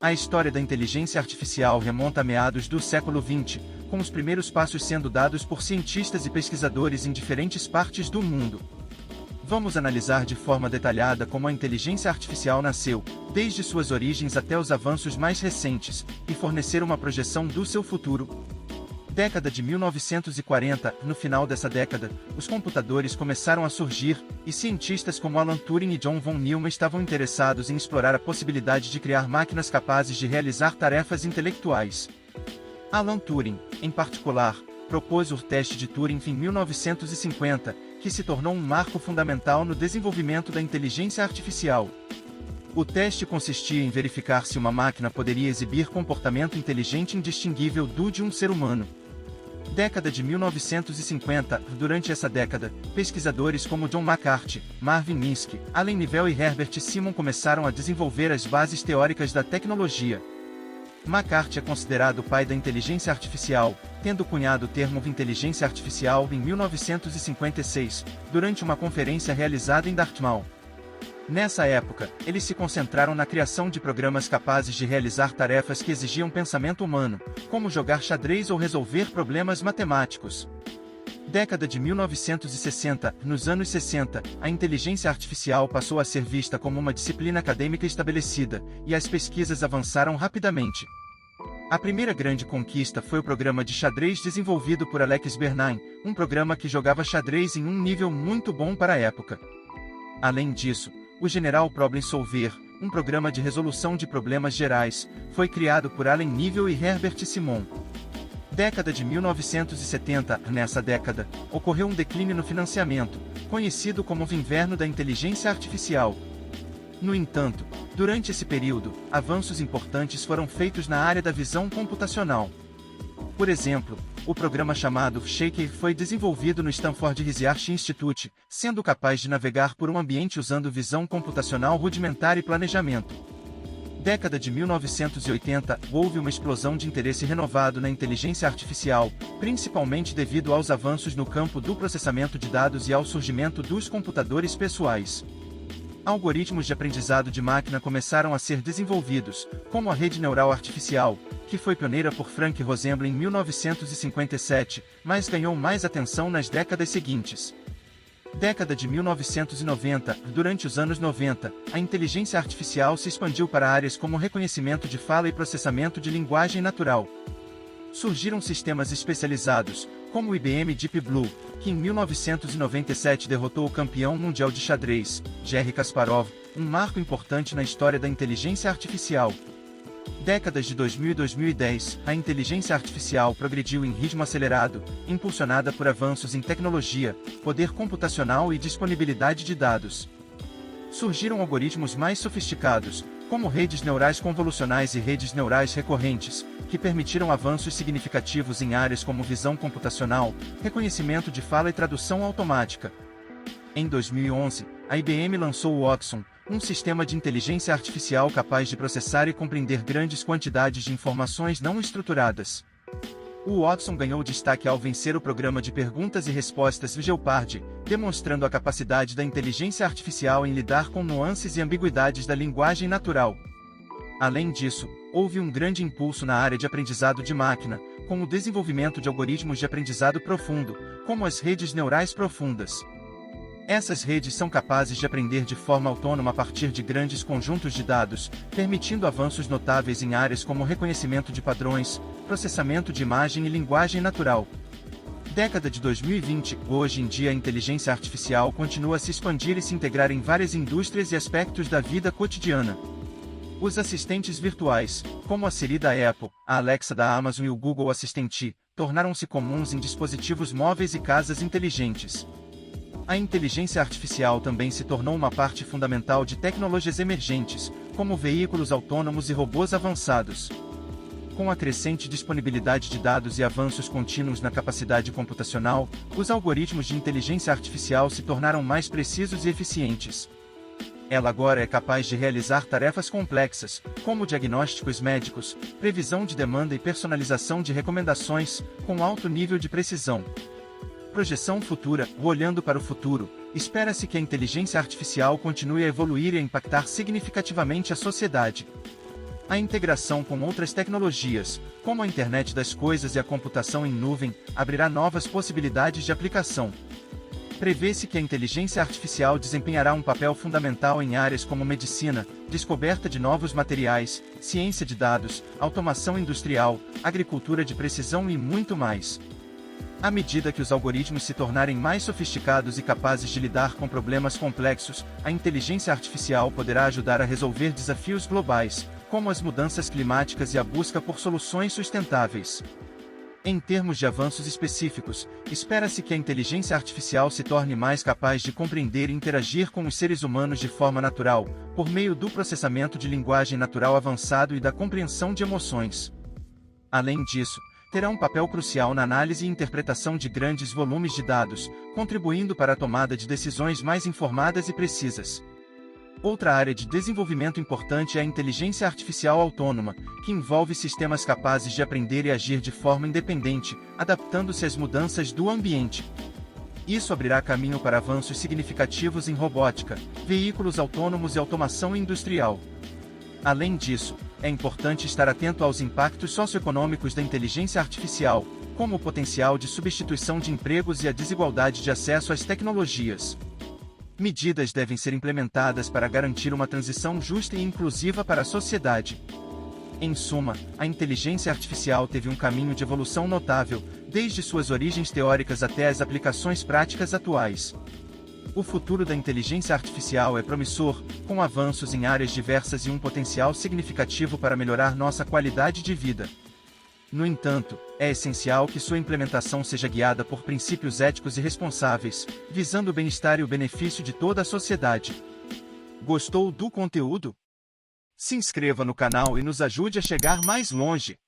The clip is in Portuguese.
A história da inteligência artificial remonta a meados do século XX, com os primeiros passos sendo dados por cientistas e pesquisadores em diferentes partes do mundo. Vamos analisar de forma detalhada como a inteligência artificial nasceu, desde suas origens até os avanços mais recentes, e fornecer uma projeção do seu futuro. Década de 1940, no final dessa década, os computadores começaram a surgir, e cientistas como Alan Turing e John von Neumann estavam interessados em explorar a possibilidade de criar máquinas capazes de realizar tarefas intelectuais. Alan Turing, em particular, propôs o teste de Turing em 1950, que se tornou um marco fundamental no desenvolvimento da inteligência artificial. O teste consistia em verificar se uma máquina poderia exibir comportamento inteligente indistinguível do de um ser humano. Década de 1950, durante essa década, pesquisadores como John McCarthy, Marvin Minsky, Allen Nivell e Herbert Simon começaram a desenvolver as bases teóricas da tecnologia. McCarthy é considerado o pai da inteligência artificial, tendo cunhado o termo inteligência artificial em 1956, durante uma conferência realizada em Dartmouth. Nessa época, eles se concentraram na criação de programas capazes de realizar tarefas que exigiam pensamento humano, como jogar xadrez ou resolver problemas matemáticos. Década de 1960, nos anos 60, a inteligência artificial passou a ser vista como uma disciplina acadêmica estabelecida, e as pesquisas avançaram rapidamente. A primeira grande conquista foi o programa de xadrez desenvolvido por Alex Bernheim, um programa que jogava xadrez em um nível muito bom para a época. Além disso, o General Problem Solver, um programa de resolução de problemas gerais, foi criado por Allen Nivell e Herbert Simon. Década de 1970, nessa década, ocorreu um declínio no financiamento, conhecido como o inverno da inteligência artificial. No entanto, durante esse período, avanços importantes foram feitos na área da visão computacional. Por exemplo, o programa chamado Shaker foi desenvolvido no Stanford Research Institute, sendo capaz de navegar por um ambiente usando visão computacional rudimentar e planejamento. Década de 1980, houve uma explosão de interesse renovado na inteligência artificial, principalmente devido aos avanços no campo do processamento de dados e ao surgimento dos computadores pessoais. Algoritmos de aprendizado de máquina começaram a ser desenvolvidos, como a rede neural artificial, que foi pioneira por Frank Rosenblatt em 1957, mas ganhou mais atenção nas décadas seguintes. Década de 1990, durante os anos 90, a inteligência artificial se expandiu para áreas como reconhecimento de fala e processamento de linguagem natural. Surgiram sistemas especializados, como o IBM Deep Blue, que em 1997 derrotou o campeão mundial de xadrez, Garry Kasparov, um marco importante na história da inteligência artificial. Décadas de 2000 e 2010, a inteligência artificial progrediu em ritmo acelerado, impulsionada por avanços em tecnologia, poder computacional e disponibilidade de dados. Surgiram algoritmos mais sofisticados, como redes neurais convolucionais e redes neurais recorrentes, que permitiram avanços significativos em áreas como visão computacional, reconhecimento de fala e tradução automática. Em 2011, a IBM lançou o Watson, um sistema de inteligência artificial capaz de processar e compreender grandes quantidades de informações não estruturadas. O Watson ganhou destaque ao vencer o programa de perguntas e respostas Jeopardy, demonstrando a capacidade da inteligência artificial em lidar com nuances e ambiguidades da linguagem natural. Além disso, houve um grande impulso na área de aprendizado de máquina, com o desenvolvimento de algoritmos de aprendizado profundo, como as redes neurais profundas. Essas redes são capazes de aprender de forma autônoma a partir de grandes conjuntos de dados, permitindo avanços notáveis em áreas como reconhecimento de padrões, processamento de imagem e linguagem natural. Década de 2020, hoje em dia a inteligência artificial continua a se expandir e se integrar em várias indústrias e aspectos da vida cotidiana. Os assistentes virtuais, como a Siri da Apple, a Alexa da Amazon e o Google Assistant, tornaram-se comuns em dispositivos móveis e casas inteligentes. A inteligência artificial também se tornou uma parte fundamental de tecnologias emergentes, como veículos autônomos e robôs avançados. Com a crescente disponibilidade de dados e avanços contínuos na capacidade computacional, os algoritmos de inteligência artificial se tornaram mais precisos e eficientes. Ela agora é capaz de realizar tarefas complexas, como diagnósticos médicos, previsão de demanda e personalização de recomendações, com alto nível de precisão. Projeção futura. Olhando para o futuro, espera-se que a inteligência artificial continue a evoluir e a impactar significativamente a sociedade. A integração com outras tecnologias, como a internet das coisas e a computação em nuvem, abrirá novas possibilidades de aplicação. Prevê-se que a inteligência artificial desempenhará um papel fundamental em áreas como medicina, descoberta de novos materiais, ciência de dados, automação industrial, agricultura de precisão e muito mais. À medida que os algoritmos se tornarem mais sofisticados e capazes de lidar com problemas complexos, a inteligência artificial poderá ajudar a resolver desafios globais, como as mudanças climáticas e a busca por soluções sustentáveis. Em termos de avanços específicos, espera-se que a inteligência artificial se torne mais capaz de compreender e interagir com os seres humanos de forma natural, por meio do processamento de linguagem natural avançado e da compreensão de emoções. Além disso, terá um papel crucial na análise e interpretação de grandes volumes de dados, contribuindo para a tomada de decisões mais informadas e precisas. Outra área de desenvolvimento importante é a inteligência artificial autônoma, que envolve sistemas capazes de aprender e agir de forma independente, adaptando-se às mudanças do ambiente. Isso abrirá caminho para avanços significativos em robótica, veículos autônomos e automação industrial. Além disso, é importante estar atento aos impactos socioeconômicos da inteligência artificial, como o potencial de substituição de empregos e a desigualdade de acesso às tecnologias. Medidas devem ser implementadas para garantir uma transição justa e inclusiva para a sociedade. Em suma, a inteligência artificial teve um caminho de evolução notável, desde suas origens teóricas até as aplicações práticas atuais. O futuro da inteligência artificial é promissor, com avanços em áreas diversas e um potencial significativo para melhorar nossa qualidade de vida. No entanto, é essencial que sua implementação seja guiada por princípios éticos e responsáveis, visando o bem-estar e o benefício de toda a sociedade. Gostou do conteúdo? Se inscreva no canal e nos ajude a chegar mais longe!